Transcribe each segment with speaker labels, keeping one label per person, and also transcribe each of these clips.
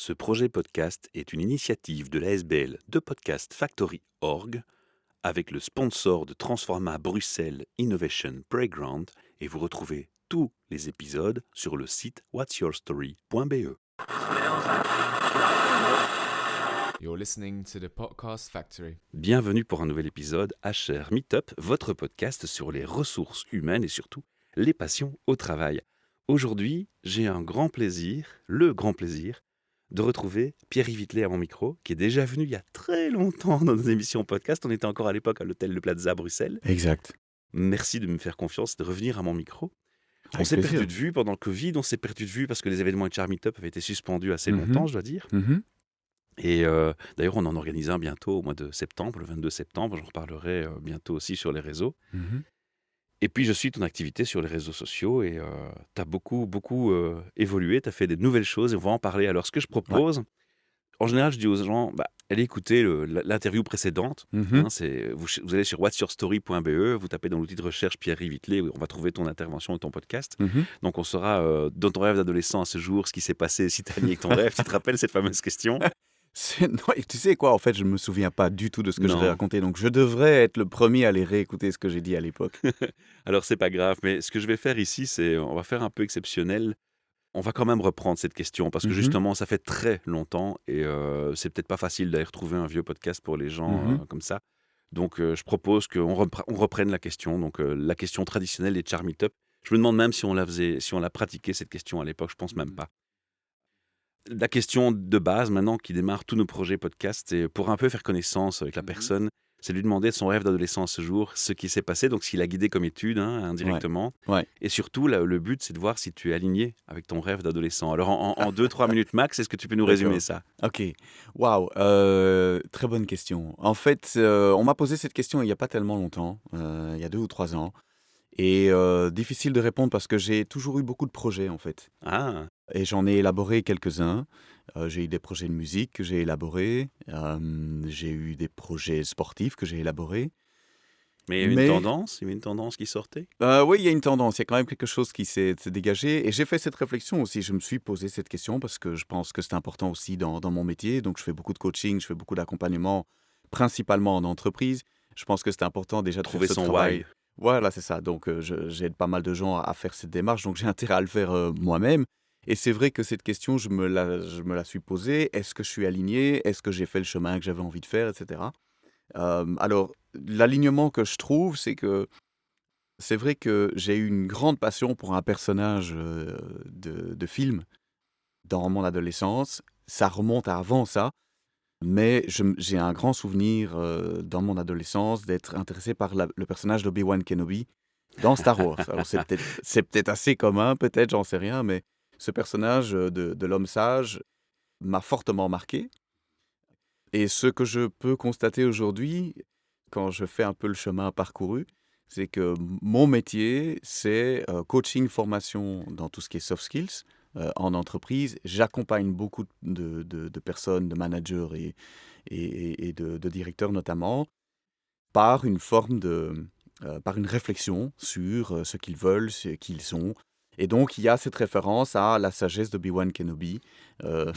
Speaker 1: Ce projet podcast est une initiative de l'ASBL de Podcast Factory Org avec le sponsor de Transforma Bruxelles Innovation Playground et vous retrouvez tous les épisodes sur le site whatsyourstory.be.
Speaker 2: You're listening to the Podcast Factory.
Speaker 1: Bienvenue pour un nouvel épisode HR Meetup, votre podcast sur les ressources humaines et surtout les passions au travail. Aujourd'hui, j'ai le grand plaisir, de retrouver Pierre-Yves Vittelet à mon micro, qui est déjà venu il y a très longtemps dans nos émissions podcast. On était encore à l'époque à l'hôtel de Plaza à Bruxelles.
Speaker 3: Exact.
Speaker 1: Merci de me faire confiance, de revenir à mon micro. On
Speaker 3: Avec
Speaker 1: s'est
Speaker 3: plaisir.
Speaker 1: perdu de vue pendant le Covid, on s'est perdu de vue parce que les événements HR Meetup avaient été suspendus assez
Speaker 3: Mhm.
Speaker 1: longtemps, je dois dire.
Speaker 3: Mhm.
Speaker 1: Et d'ailleurs, on en organise un bientôt au mois de septembre, le 22 septembre. J'en reparlerai bientôt aussi sur les réseaux.
Speaker 3: Mhm.
Speaker 1: Et puis, je suis ton activité sur les réseaux sociaux et tu as beaucoup évolué, tu as fait des nouvelles choses et on va en parler. Alors, ce que je propose, en général, je dis aux gens, allez écouter l'interview précédente.
Speaker 3: Mhm.
Speaker 1: Vous allez sur whatsyourstory.be, vous tapez dans l'outil de recherche Pierre-Yves Vittelet, on va trouver ton intervention et ton podcast.
Speaker 3: Mhm.
Speaker 1: Donc, on saura dans ton rêve d'adolescent à ce jour ce qui s'est passé, si tu as aligné avec ton rêve. Tu te rappelles cette fameuse question?
Speaker 3: Non, et tu sais quoi, en fait, je me souviens pas du tout de ce que je
Speaker 1: Non.
Speaker 3: vais raconter, donc je devrais être le premier à aller réécouter ce que j'ai dit à l'époque.
Speaker 1: Alors, c'est pas grave, mais ce que je vais faire ici, on va faire un peu exceptionnel. On va quand même reprendre cette question parce que
Speaker 3: Mhm.
Speaker 1: justement, ça fait très longtemps et c'est peut-être pas facile d'aller retrouver un vieux podcast pour les gens
Speaker 3: Mhm.
Speaker 1: comme ça. Donc, je propose qu'on reprenne la question. Donc, la question traditionnelle des Char Meetup. Je me demande même si on l'a pratiqué cette question à l'époque. Je pense même pas. La question de base maintenant qui démarre tous nos projets podcast, c'est pour un peu faire connaissance avec la personne, c'est lui demander de son rêve d'adolescent à ce jour, ce qui s'est passé, donc ce qu'il a guidé comme étude indirectement.
Speaker 3: Ouais.
Speaker 1: Et surtout, le but, c'est de voir si tu es aligné avec ton rêve d'adolescent. Alors en 2-3 minutes max, est-ce que tu peux nous résumer ça?
Speaker 3: Ok. Waouh. Très bonne question. En fait, on m'a posé cette question il y a pas tellement longtemps, il y a 2 ou 3 ans, et difficile de répondre parce que j'ai toujours eu beaucoup de projets en fait.
Speaker 1: Ah,
Speaker 3: Et j'en ai élaboré quelques-uns. J'ai eu des projets de musique que j'ai élaborés. J'ai eu des projets sportifs que j'ai élaborés.
Speaker 1: mais il y avait
Speaker 3: Mais
Speaker 1: une tendance qui sortait?
Speaker 3: oui, il y a une tendance. Il y a quand même quelque chose qui s'est dégagé. Et j'ai fait cette réflexion aussi. Je me suis posé cette question parce que je pense que c'est important aussi dans mon métier. Donc, je fais beaucoup de coaching, je fais beaucoup d'accompagnement, principalement en entreprise. Je pense que c'est important déjà de
Speaker 1: Trouver
Speaker 3: faire ce
Speaker 1: son
Speaker 3: travail.
Speaker 1: why.
Speaker 3: Voilà, c'est ça. Donc, j'aide pas mal de gens à faire cette démarche. Donc, j'ai intérêt à le faire moi-même. Et c'est vrai que cette question, je me la suis posée. Est-ce que je suis aligné? Est-ce que j'ai fait le chemin que j'avais envie de faire, etc. Alors, l'alignement que je trouve, c'est que c'est vrai que j'ai eu une grande passion pour un personnage de film dans mon adolescence. Ça remonte à avant ça. Mais j'ai un grand souvenir dans mon adolescence d'être intéressé par le personnage d'Obi-Wan Kenobi dans Star Wars. Alors c'est peut-être assez commun, peut-être, j'en sais rien, mais ce personnage de l'homme sage m'a fortement marqué. Et ce que je peux constater aujourd'hui, quand je fais un peu le chemin parcouru, c'est que mon métier, c'est coaching, formation dans tout ce qui est soft skills en entreprise. J'accompagne beaucoup de personnes, de managers et de directeurs notamment, par une forme par une réflexion sur ce qu'ils veulent, ce qu'ils sont. Et donc, il y a cette référence à la sagesse d'Obi-Wan Kenobi. euh,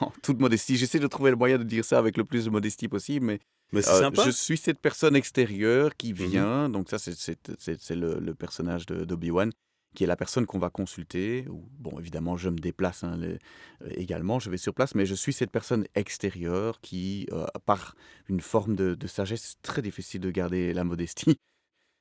Speaker 3: en toute modestie, j'essaie de trouver le moyen de dire ça avec le plus de modestie possible, mais
Speaker 1: Mais c'est sympa.
Speaker 3: je suis cette personne extérieure qui
Speaker 1: Mhm.
Speaker 3: vient, donc ça c'est le personnage d'Obi-Wan, qui est la personne qu'on va consulter. Bon, évidemment, je me déplace également, je vais sur place, mais je suis cette personne extérieure qui, par une forme de sagesse, c'est très difficile de garder la modestie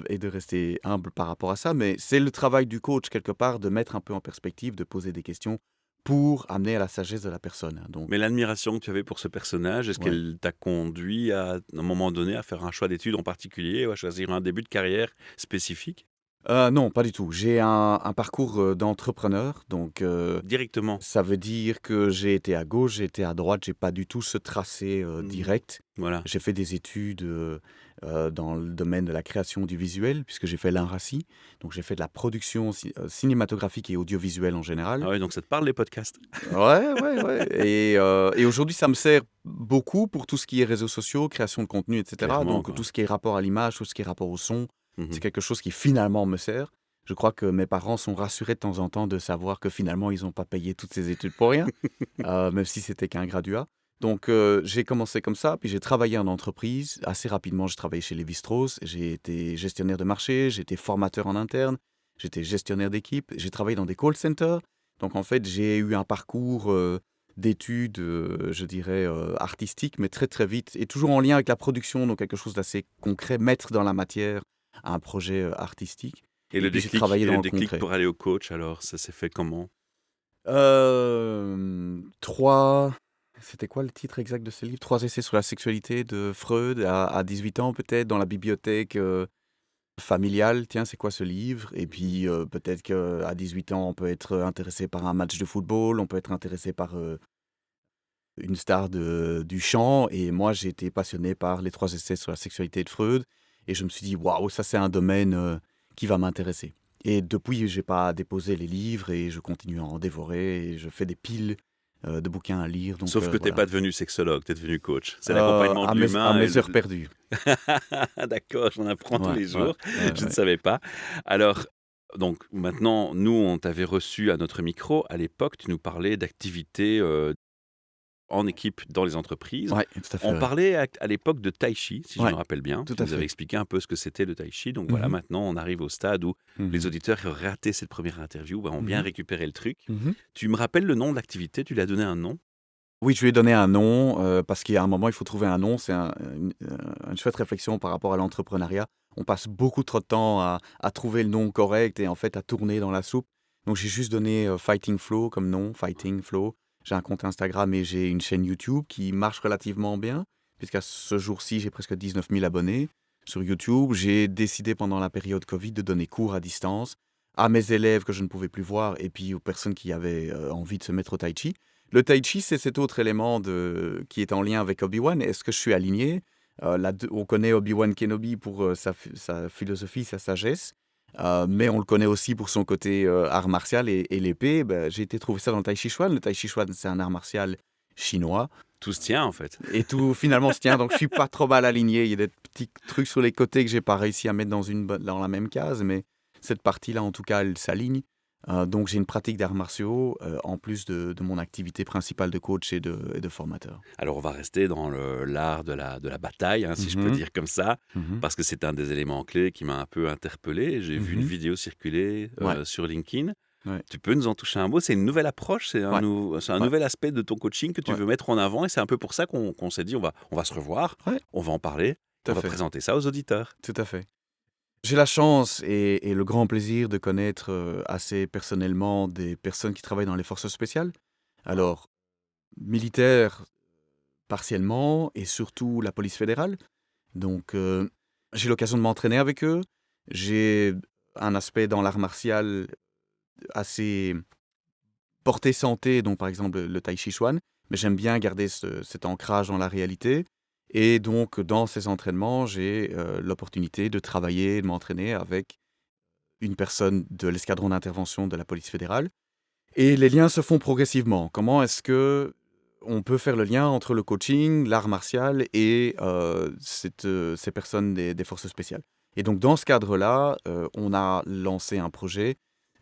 Speaker 3: et de rester humble par rapport à ça, mais c'est le travail du coach quelque part de mettre un peu en perspective, de poser des questions pour amener à la sagesse de la personne. Donc,
Speaker 1: Mais l'admiration que tu avais pour ce personnage, est-ce
Speaker 3: ouais.
Speaker 1: qu'elle t'a conduit à un moment donné à faire un choix d'études en particulier ou à choisir un début de carrière spécifique?
Speaker 3: Non, pas du tout. J'ai un parcours d'entrepreneur, donc
Speaker 1: Directement.
Speaker 3: ça veut dire que j'ai été à gauche, j'ai été à droite, j'ai pas du tout ce tracé direct.
Speaker 1: Voilà.
Speaker 3: J'ai fait des études dans le domaine de la création du visuel, puisque j'ai fait l'INRACI, donc j'ai fait de la production cinématographique et audiovisuelle en général.
Speaker 1: Ah ouais, donc ça te parle les podcasts?
Speaker 3: Ouais. Et aujourd'hui, ça me sert beaucoup pour tout ce qui est réseaux sociaux, création de contenu, etc.
Speaker 1: Clairement,
Speaker 3: Donc
Speaker 1: quoi.
Speaker 3: tout ce qui est rapport à l'image, tout ce qui est rapport au son,
Speaker 1: Mhm.
Speaker 3: c'est quelque chose qui finalement me sert. Je crois que mes parents sont rassurés de temps en temps de savoir que finalement, ils n'ont pas payé toutes ces études pour rien, même si c'était qu'un graduat. Donc, j'ai commencé comme ça, puis j'ai travaillé en entreprise. Assez rapidement, j'ai travaillé chez Lévi-Strauss. J'ai été gestionnaire de marché, j'ai été formateur en interne, j'étais gestionnaire d'équipe, j'ai travaillé dans des call centers. Donc, en fait, j'ai eu un parcours d'études, je dirais, artistiques, mais très, très vite, et toujours en lien avec la production, donc quelque chose d'assez concret, mettre dans la matière un projet artistique.
Speaker 1: Et
Speaker 3: Et puis, j'ai travaillé
Speaker 1: et
Speaker 3: dans
Speaker 1: le
Speaker 3: le
Speaker 1: déclic
Speaker 3: concret.
Speaker 1: pour aller au coach, alors, ça s'est fait comment?
Speaker 3: Trois. C'était quoi le titre exact de ce livre? Trois essais sur la sexualité de Freud à 18 ans, peut-être, dans la bibliothèque familiale. Tiens, c'est quoi ce livre? Et puis, peut-être qu'à 18 ans, on peut être intéressé par un match de football, on peut être intéressé par une star du chant. Et moi, j'ai été passionné par les trois essais sur la sexualité de Freud. Et je me suis dit, waouh, ça, c'est un domaine qui va m'intéresser. Et depuis, j'ai pas déposé les livres et je continue à en dévorer et je fais des piles de bouquins à lire. Donc,
Speaker 1: Sauf que t'es
Speaker 3: voilà.
Speaker 1: pas devenu sexologue, t'es devenu coach. C'est l'accompagnement de
Speaker 3: À
Speaker 1: l'humain.
Speaker 3: mes heures perdues.
Speaker 1: D'accord, j'en apprends tous
Speaker 3: Ouais,
Speaker 1: les
Speaker 3: ouais,
Speaker 1: jours.
Speaker 3: ouais,
Speaker 1: Je ne
Speaker 3: ouais.
Speaker 1: savais pas. Alors, donc maintenant, nous, on t'avait reçu à notre micro. À l'époque, tu nous parlais d'activités en équipe dans les entreprises.
Speaker 3: Ouais, tout à fait.
Speaker 1: On
Speaker 3: Ouais,
Speaker 1: parlait à l'époque de tai chi, si je me
Speaker 3: ouais,
Speaker 1: rappelle bien.
Speaker 3: tout
Speaker 1: Tu
Speaker 3: à
Speaker 1: nous avais
Speaker 3: fait.
Speaker 1: expliqué un peu ce que c'était le tai chi. Donc voilà,
Speaker 3: Mhm,
Speaker 1: maintenant, on arrive au stade où les
Speaker 3: mhm,
Speaker 1: auditeurs qui auraient raté cette première interview ont bien
Speaker 3: mhm,
Speaker 1: récupéré le truc.
Speaker 3: mhm.
Speaker 1: Tu me rappelles le nom de l'activité? Tu lui as donné un nom?
Speaker 3: Oui, je lui ai donné un nom parce qu'il y a un moment, il faut trouver un nom. C'est une chouette réflexion par rapport à l'entrepreneuriat. On passe beaucoup trop de temps à trouver le nom correct et en fait à tourner dans la soupe. Donc j'ai juste donné Fighting Flow comme nom, Fighting Flow. J'ai un compte Instagram et j'ai une chaîne YouTube qui marche relativement bien, puisqu'à ce jour-ci, j'ai presque 19 000 abonnés sur YouTube. J'ai décidé pendant la période Covid de donner cours à distance à mes élèves que je ne pouvais plus voir et puis aux personnes qui avaient envie de se mettre au Tai Chi. Le Tai Chi, c'est cet autre élément qui est en lien avec Obi-Wan. Est-ce que je suis aligné? On connaît Obi-Wan Kenobi pour sa philosophie, sa sagesse, mais on le connaît aussi pour son côté art martial et l'épée. Ben, j'ai été trouver ça dans le Tai Chi Chuan. Le Tai Chi Chuan, c'est un art martial chinois.
Speaker 1: Tout se tient, en fait.
Speaker 3: Et tout finalement se tient, donc je suis pas trop mal aligné. Il y a des petits trucs sur les côtés que j'ai pas réussi à mettre dans la même case, mais cette partie-là, en tout cas, elle s'aligne. Donc j'ai une pratique d'arts martiaux en plus de mon activité principale de coach et de formateur.
Speaker 1: Alors, on va rester dans l'art de la bataille, hein, si je peux
Speaker 3: Mhm,
Speaker 1: dire comme ça,
Speaker 3: mhm,
Speaker 1: parce que c'est un des éléments clés qui m'a un peu interpellé. J'ai vu une
Speaker 3: mhm.
Speaker 1: vidéo circuler
Speaker 3: Ouais,
Speaker 1: sur LinkedIn.
Speaker 3: ouais,
Speaker 1: Tu peux nous en toucher un mot? C'est une nouvelle approche,
Speaker 3: ouais,
Speaker 1: c'est un
Speaker 3: ouais,
Speaker 1: nouvel aspect de ton coaching que tu
Speaker 3: ouais,
Speaker 1: veux mettre en avant et c'est un peu pour ça qu'on s'est dit on va se revoir,
Speaker 3: ouais,
Speaker 1: on va en parler,
Speaker 3: tout
Speaker 1: on
Speaker 3: à
Speaker 1: va
Speaker 3: fait,
Speaker 1: présenter ça aux auditeurs.
Speaker 3: tout à fait. J'ai la chance et le grand plaisir de connaître assez personnellement des personnes qui travaillent dans les forces spéciales. Alors, militaires partiellement et surtout la police fédérale. Donc, j'ai l'occasion de m'entraîner avec eux. J'ai un aspect dans l'art martial assez porté santé, donc par exemple le Tai Chi Chuan, mais j'aime bien garder cet ancrage dans la réalité. Et donc, dans ces entraînements, j'ai l'opportunité de travailler, de m'entraîner avec une personne de l'escadron d'intervention de la police fédérale. Et les liens se font progressivement. Comment est-ce que on peut faire le lien entre le coaching, l'art martial et ces personnes des forces spéciales? Et donc, dans ce cadre-là, on a lancé un projet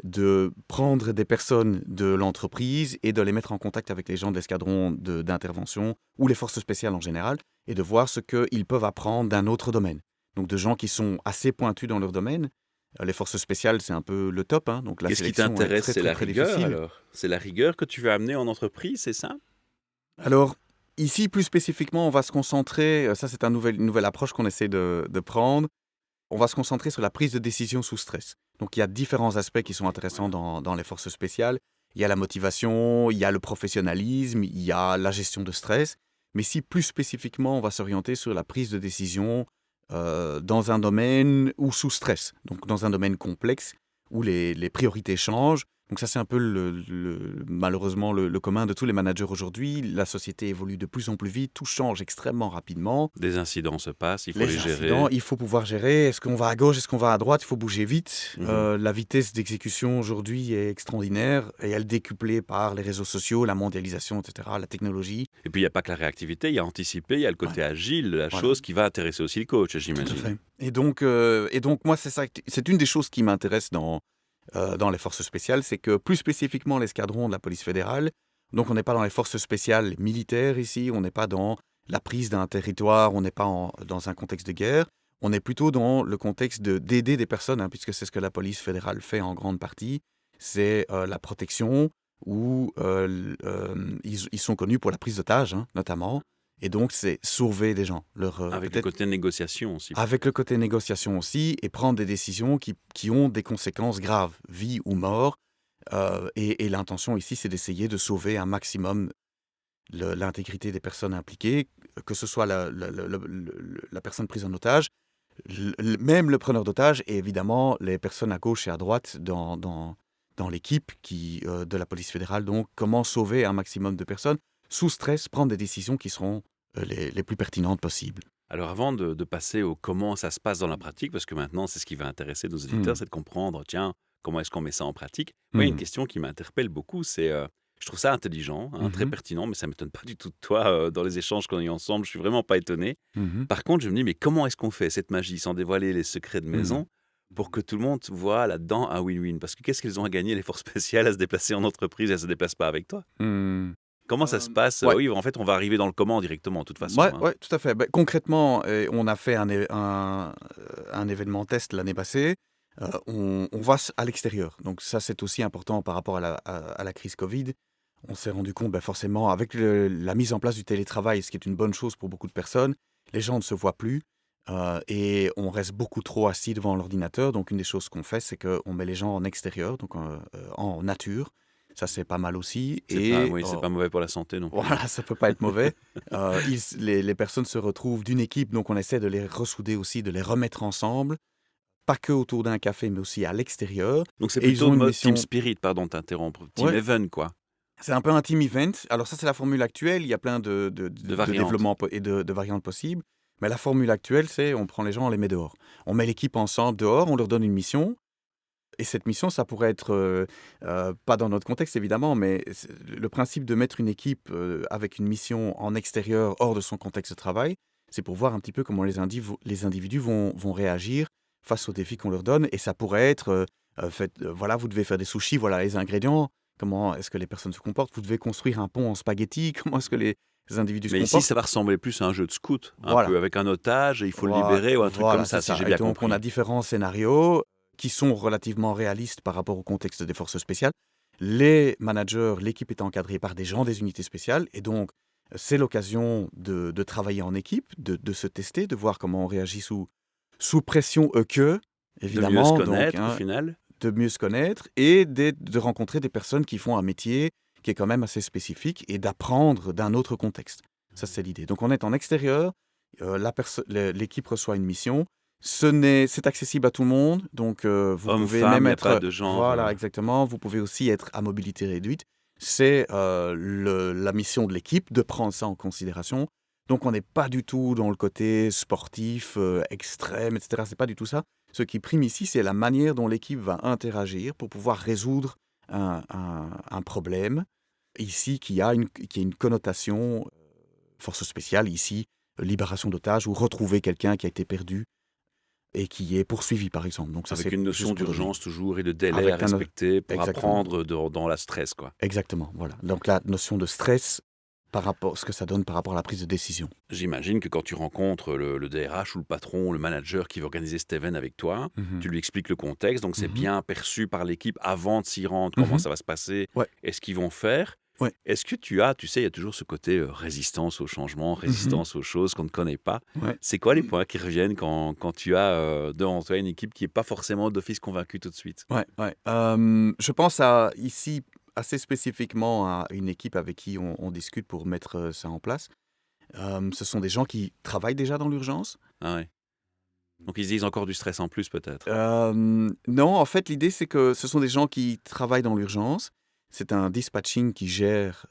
Speaker 3: de prendre des personnes de l'entreprise et de les mettre en contact avec les gens de l'escadron d'intervention ou les forces spéciales en général et de voir ce qu'ils peuvent apprendre d'un autre domaine. Donc, de gens qui sont assez pointus dans leur domaine. Les forces spéciales, c'est un peu le top, hein, donc la
Speaker 1: Qu'est-ce qui
Speaker 3: sélection est
Speaker 1: t'intéresse?
Speaker 3: très,
Speaker 1: C'est
Speaker 3: très,
Speaker 1: la
Speaker 3: très
Speaker 1: rigueur
Speaker 3: difficile.
Speaker 1: alors? C'est la rigueur que tu veux amener en entreprise, c'est ça?
Speaker 3: Alors, ici, plus spécifiquement, on va se concentrer, ça c'est une nouvelle approche qu'on essaie de prendre, on va se concentrer sur la prise de décision sous stress. Donc il y a différents aspects qui sont intéressants dans les forces spéciales. Il y a la motivation, il y a le professionnalisme, il y a la gestion de stress. Mais si plus spécifiquement, on va s'orienter sur la prise de décision dans un domaine ou sous stress, donc dans un domaine complexe où les priorités changent. Donc ça, c'est un peu malheureusement le commun de tous les managers aujourd'hui. La société évolue de plus en plus vite, tout change extrêmement rapidement.
Speaker 1: Des incidents se passent, il faut les
Speaker 3: Les
Speaker 1: gérer.
Speaker 3: incidents, il faut pouvoir gérer. Est-ce qu'on va à gauche, est-ce qu'on va à droite? Il faut bouger vite. La vitesse d'exécution aujourd'hui est extraordinaire et elle est décuplée par les réseaux sociaux, la mondialisation, etc., la technologie.
Speaker 1: Et puis il n'y a pas que la réactivité, il y a anticipé, il y a le côté
Speaker 3: Ouais,
Speaker 1: agile de la
Speaker 3: voilà,
Speaker 1: chose qui va intéresser aussi le coach,
Speaker 3: tout à
Speaker 1: j'imagine.
Speaker 3: fait. Et donc moi, c'est ça, c'est une des choses qui m'intéresse dans les forces spéciales, c'est que plus spécifiquement l'escadron de la police fédérale, donc on n'est pas dans les forces spéciales militaires ici, on n'est pas dans la prise d'un territoire, on n'est pas dans un contexte de guerre, on est plutôt dans le contexte d'aider des personnes, hein, puisque c'est ce que la police fédérale fait en grande partie, c'est la protection, où ils sont connus pour la prise d'otages, hein, notamment. Et donc, c'est sauver des gens.
Speaker 1: Avec le côté négociation aussi.
Speaker 3: Avec le côté négociation aussi, et prendre des décisions qui ont des conséquences graves, vie ou mort. Et l'intention ici, c'est d'essayer de sauver un maximum l'intégrité des personnes impliquées, que ce soit la personne prise en otage, même le preneur d'otage, et évidemment les personnes à gauche et à droite dans l'équipe de la police fédérale. Donc, comment sauver un maximum de personnes sous stress, prendre des décisions qui seront les plus pertinentes possibles.
Speaker 1: Alors avant de passer au comment ça se passe dans la pratique, parce que maintenant c'est ce qui va intéresser nos auditeurs, c'est de comprendre, tiens, comment est-ce qu'on met ça en pratique. Moi, il y a une question qui m'interpelle beaucoup, c'est, je trouve ça intelligent, hein, très pertinent, mais ça ne m'étonne pas du tout de toi dans les échanges qu'on a eu ensemble, je suis vraiment pas étonné. Par contre, je me dis, mais comment est-ce qu'on fait cette magie sans dévoiler les secrets de maison pour que tout le monde voit là-dedans un win-win? Parce que qu'est-ce qu'ils ont à gagner, les forces spéciales, à se déplacer en entreprise et à se déplacer pas avec toi? Comment ça se passe?
Speaker 3: Ouais.
Speaker 1: Oui, en fait, on va arriver dans le comment directement, de toute façon.
Speaker 3: Oui,
Speaker 1: hein.
Speaker 3: tout à fait. Ben, concrètement, on a fait un événement test l'année passée. On va à l'extérieur. Donc ça, c'est aussi important par rapport à la crise Covid. On s'est rendu compte, forcément, avec la mise en place du télétravail, ce qui est une bonne chose pour beaucoup de personnes, les gens ne se voient plus et on reste beaucoup trop assis devant l'ordinateur. Donc une des choses qu'on fait, c'est qu'on met les gens en extérieur, donc en nature. Ça, c'est pas mal aussi.
Speaker 1: C'est pas mauvais pour la santé non plus.
Speaker 3: Voilà, ça peut pas être mauvais. Les personnes se retrouvent d'une équipe, donc on essaie de les ressouder aussi, de les remettre ensemble, pas que autour d'un café, mais aussi à l'extérieur.
Speaker 1: Donc c'est
Speaker 3: Et ils
Speaker 1: plutôt
Speaker 3: ont
Speaker 1: le
Speaker 3: une
Speaker 1: mode
Speaker 3: mission-
Speaker 1: team spirit, pardon de t'interrompre, team
Speaker 3: Ouais.
Speaker 1: event quoi.
Speaker 3: C'est un peu un team event. Alors ça, c'est la formule actuelle. Il y a plein de
Speaker 1: variantes.
Speaker 3: développements et de variantes possibles. Mais la formule actuelle, c'est on prend les gens, on les met dehors. On met l'équipe ensemble dehors, on leur donne une mission. Et cette mission, ça pourrait être, pas dans notre contexte évidemment, mais le principe de mettre une équipe avec une mission en extérieur, hors de son contexte de travail, c'est pour voir un petit peu comment les individus vont réagir face aux défis qu'on leur donne. Et ça pourrait être, voilà, vous devez faire des sushis, voilà les ingrédients, comment est-ce que les personnes se comportent, vous devez construire un pont en spaghetti, comment est-ce que les individus se
Speaker 1: Mais ici,
Speaker 3: comportent.
Speaker 1: ça va ressembler plus à un jeu de scout, un
Speaker 3: Voilà.
Speaker 1: peu avec un otage, et il faut le
Speaker 3: Voilà,
Speaker 1: libérer ou un truc
Speaker 3: voilà,
Speaker 1: comme ça,
Speaker 3: c'est
Speaker 1: si j'ai
Speaker 3: Et
Speaker 1: bien
Speaker 3: donc,
Speaker 1: compris.
Speaker 3: on a différents scénarios qui sont relativement réalistes par rapport au contexte des forces spéciales. Les managers, l'équipe est encadrée par des gens des unités spéciales. Et donc, c'est l'occasion de travailler en équipe, de se tester, de voir comment on réagit sous pression
Speaker 1: De mieux
Speaker 3: évidemment.
Speaker 1: se connaître
Speaker 3: Donc,
Speaker 1: au final.
Speaker 3: de mieux se connaître et de rencontrer des personnes qui font un métier qui est quand même assez spécifique et d'apprendre d'un autre contexte. Ça, c'est l'idée. Donc, on est en extérieur, l'équipe reçoit une mission. C'est accessible à tout le monde, donc vous
Speaker 1: Homme,
Speaker 3: pouvez
Speaker 1: femme,
Speaker 3: même
Speaker 1: y a
Speaker 3: être...
Speaker 1: pas de genre,
Speaker 3: Voilà, exactement. Vous pouvez aussi être à mobilité réduite. C'est la mission de l'équipe de prendre ça en considération. Donc, on n'est pas du tout dans le côté sportif, extrême, etc. C'est pas du tout ça. Ce qui prime ici, c'est la manière dont l'équipe va interagir pour pouvoir résoudre un problème. Ici, qui a une connotation force spéciale, ici, libération d'otages ou retrouver quelqu'un qui a été perdu et qui est poursuivi, par exemple. Donc, ça,
Speaker 1: Avec
Speaker 3: c'est
Speaker 1: une
Speaker 3: juste
Speaker 1: notion
Speaker 3: pour donner.
Speaker 1: d'urgence toujours et de délai
Speaker 3: Avec
Speaker 1: à respecter pour
Speaker 3: exactement.
Speaker 1: apprendre dans la stress, quoi.
Speaker 3: Exactement, voilà. Donc, la notion de stress par rapport ce que ça donne par rapport à la prise de décision.
Speaker 1: J'imagine que quand tu rencontres le DRH ou le patron, le manager qui va organiser cet event avec toi, tu lui expliques le contexte, donc c'est bien perçu par l'équipe avant de s'y rendre, comment ça va se passer
Speaker 3: Ouais.
Speaker 1: et ce qu'ils vont faire.
Speaker 3: Ouais.
Speaker 1: Est-ce que tu sais, il y a toujours ce côté résistance au changement, résistance aux choses qu'on ne connaît pas.
Speaker 3: Ouais.
Speaker 1: C'est quoi les points qui reviennent quand tu as devant toi une équipe qui n'est pas forcément d'office convaincue tout de suite?
Speaker 3: Ouais. Je pense ici assez spécifiquement à une équipe avec qui on discute pour mettre ça en place. Ce sont des gens qui travaillent déjà dans l'urgence.
Speaker 1: Ah ouais. Donc ils se disent encore du stress en plus peut-être.
Speaker 3: Non, en fait, l'idée, c'est que ce sont des gens qui travaillent dans l'urgence. C'est un dispatching qui gère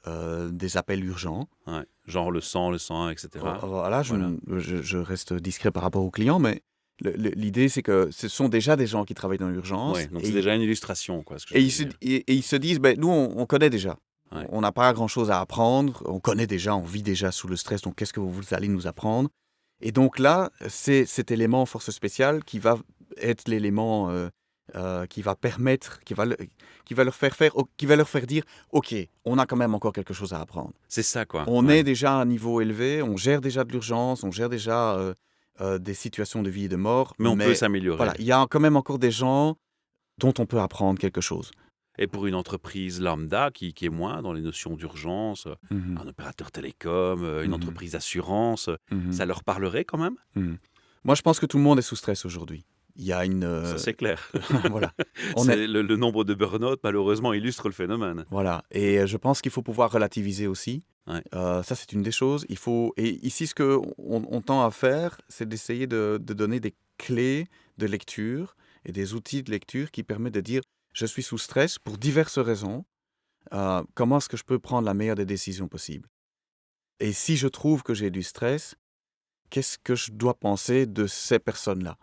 Speaker 3: des appels urgents.
Speaker 1: Ouais. Genre le 101, etc.
Speaker 3: Voilà, je reste discret par rapport aux clients, mais l'idée, c'est que ce sont déjà des gens qui travaillent dans l'urgence.
Speaker 1: Ouais, donc
Speaker 3: et
Speaker 1: c'est déjà une illustration, quoi. Ce que
Speaker 3: Et
Speaker 1: je veux dire.
Speaker 3: ils se disent, nous, on connaît déjà.
Speaker 1: Ouais.
Speaker 3: On n'a pas grand-chose à apprendre. On connaît déjà, on vit déjà sous le stress. Donc, qu'est-ce que vous allez nous apprendre? Et donc là, c'est cet élément force spéciale qui va être l'élément qui va permettre, qui va leur faire faire, qui va leur faire dire, OK, on a quand même encore quelque chose à apprendre.
Speaker 1: C'est ça, quoi.
Speaker 3: On
Speaker 1: Ouais.
Speaker 3: est déjà à un niveau élevé, on gère déjà de l'urgence, on gère déjà des situations de vie et de mort.
Speaker 1: Mais on peut s'améliorer.
Speaker 3: Voilà, il y a quand même encore des gens dont on peut apprendre quelque chose.
Speaker 1: Et pour une entreprise lambda qui est moins dans les notions d'urgence,
Speaker 3: Mhm,
Speaker 1: un opérateur télécom, une
Speaker 3: Mhm.
Speaker 1: entreprise d'assurance,
Speaker 3: mhm,
Speaker 1: ça leur parlerait quand même?
Speaker 3: mhm. Moi, je pense que tout le monde est sous stress aujourd'hui. Il y a une...
Speaker 1: Ça, c'est clair.
Speaker 3: voilà. On est...
Speaker 1: Le nombre de burn-out, malheureusement, illustre le phénomène.
Speaker 3: Voilà. Et je pense qu'il faut pouvoir relativiser aussi.
Speaker 1: Ouais.
Speaker 3: Ça, c'est une des choses. Il faut... Et ici, ce qu'on tend à faire, c'est d'essayer de donner des clés de lecture et des outils de lecture qui permettent de dire je suis sous stress pour diverses raisons. Comment est-ce que je peux prendre la meilleure des décisions possibles? Et si je trouve que j'ai du stress, qu'est-ce que je dois penser de ces personnes-là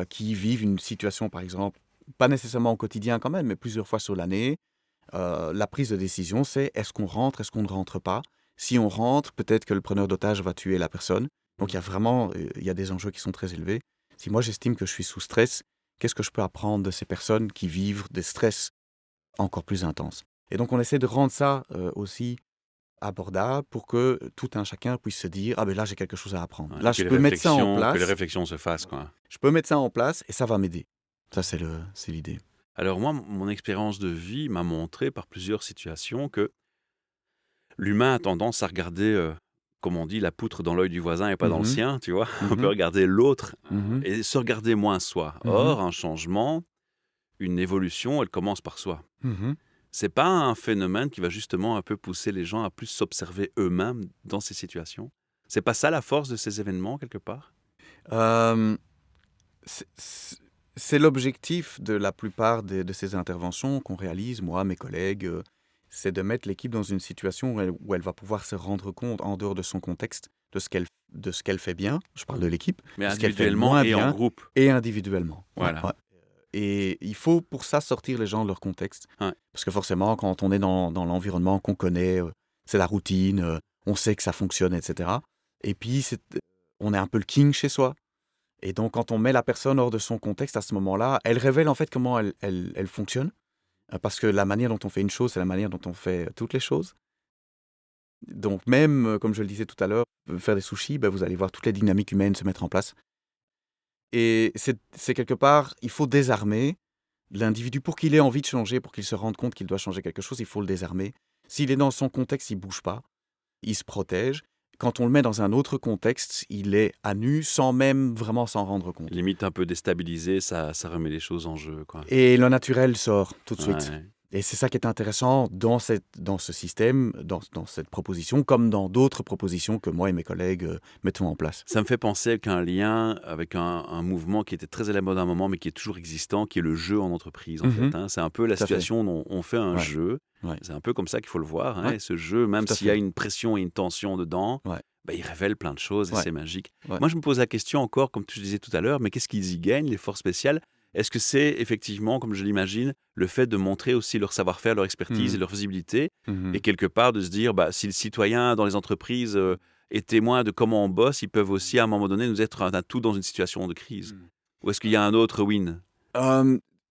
Speaker 3: qui vivent une situation, par exemple, pas nécessairement au quotidien quand même, mais plusieurs fois sur l'année? La prise de décision, c'est est-ce qu'on rentre, est-ce qu'on ne rentre pas? Si on rentre, peut-être que le preneur d'otage va tuer la personne. Donc il y a vraiment il y a des enjeux qui sont très élevés. Si moi j'estime que je suis sous stress, qu'est-ce que je peux apprendre de ces personnes qui vivent des stress encore plus intenses? Et donc on essaie de rendre ça aussi abordable pour que tout un chacun puisse se dire ah ben là j'ai quelque chose à apprendre.
Speaker 1: Ouais,
Speaker 3: Là je peux mettre ça en
Speaker 1: que les
Speaker 3: place.
Speaker 1: réflexions se fassent, quoi.
Speaker 3: Je peux mettre ça en place et ça va m'aider. Ça c'est l'idée.
Speaker 1: Alors moi, mon expérience de vie m'a montré par plusieurs situations que l'humain a tendance à regarder, comme on dit, la poutre dans l'œil du voisin et pas dans le
Speaker 3: Mhm,
Speaker 1: sien, tu vois? On peut
Speaker 3: mhm,
Speaker 1: regarder l'autre
Speaker 3: mhm,
Speaker 1: et se regarder moins soi.
Speaker 3: mhm,
Speaker 1: Or, un changement, une évolution, elle commence par soi.
Speaker 3: mhm.
Speaker 1: C'est pas un phénomène qui va justement un peu pousser les gens à plus s'observer eux-mêmes dans ces situations? C'est pas ça la force de ces événements, quelque part?
Speaker 3: Euh, c'est l'objectif de la plupart de ces interventions qu'on réalise, moi, mes collègues, c'est de mettre l'équipe dans une situation où elle va pouvoir se rendre compte, en dehors de son contexte, de ce qu'elle fait bien, je parle de l'équipe,
Speaker 1: Mais
Speaker 3: de ce qu'elle fait
Speaker 1: individuellement
Speaker 3: moins
Speaker 1: et en
Speaker 3: bien,
Speaker 1: groupe.
Speaker 3: et individuellement. Ouais,
Speaker 1: Voilà.
Speaker 3: ouais. Et il faut pour ça sortir les gens de leur contexte.
Speaker 1: Ouais.
Speaker 3: Parce que forcément, quand on est dans l'environnement qu'on connaît, c'est la routine, on sait que ça fonctionne, etc. Et puis, on est un peu le king chez soi. Et donc, quand on met la personne hors de son contexte à ce moment-là, elle révèle en fait comment elle fonctionne. Parce que la manière dont on fait une chose, c'est la manière dont on fait toutes les choses. Donc, même, comme je le disais tout à l'heure, faire des sushis, ben, vous allez voir toutes les dynamiques humaines se mettre en place. Et c'est quelque part, il faut désarmer l'individu pour qu'il ait envie de changer, pour qu'il se rende compte qu'il doit changer quelque chose, il faut le désarmer. S'il est dans son contexte, il ne bouge pas, il se protège. Quand on le met dans un autre contexte, il est à nu sans même vraiment s'en rendre compte.
Speaker 1: Limite un peu déstabilisé, ça remet les choses en jeu, quoi.
Speaker 3: Et le naturel sort tout de suite.
Speaker 1: Ouais.
Speaker 3: Et c'est ça qui est intéressant dans ce système, dans cette proposition, comme dans d'autres propositions que moi et mes collègues mettons en place.
Speaker 1: Ça me fait penser qu'un lien avec un mouvement qui était très à la mode à un moment, mais qui est toujours existant, qui est le jeu en entreprise, en
Speaker 3: Mhm.
Speaker 1: fait, hein. C'est un peu la
Speaker 3: Tout à fait.
Speaker 1: situation dont on fait un
Speaker 3: Ouais.
Speaker 1: jeu.
Speaker 3: Ouais.
Speaker 1: C'est un peu comme ça qu'il faut le voir, hein.
Speaker 3: Ouais.
Speaker 1: Et ce jeu, même
Speaker 3: Tout à
Speaker 1: s'il y a
Speaker 3: fait.
Speaker 1: une pression et une tension dedans,
Speaker 3: Ouais.
Speaker 1: bah, il révèle plein de choses et
Speaker 3: Ouais.
Speaker 1: c'est magique.
Speaker 3: Ouais.
Speaker 1: Moi, je me pose la question encore, comme tu disais tout à l'heure, mais qu'est-ce qu'ils y gagnent, les forces spéciales? Est-ce que c'est effectivement, comme je l'imagine, le fait de montrer aussi leur savoir-faire, leur expertise et
Speaker 3: Mhm.
Speaker 1: leur visibilité,
Speaker 3: Mhm.
Speaker 1: et quelque part de se dire, bah, si le citoyen dans les entreprises est témoin de comment on bosse, ils peuvent aussi à un moment donné nous être un atout dans une situation de crise? Ou est-ce qu'il y a un autre win?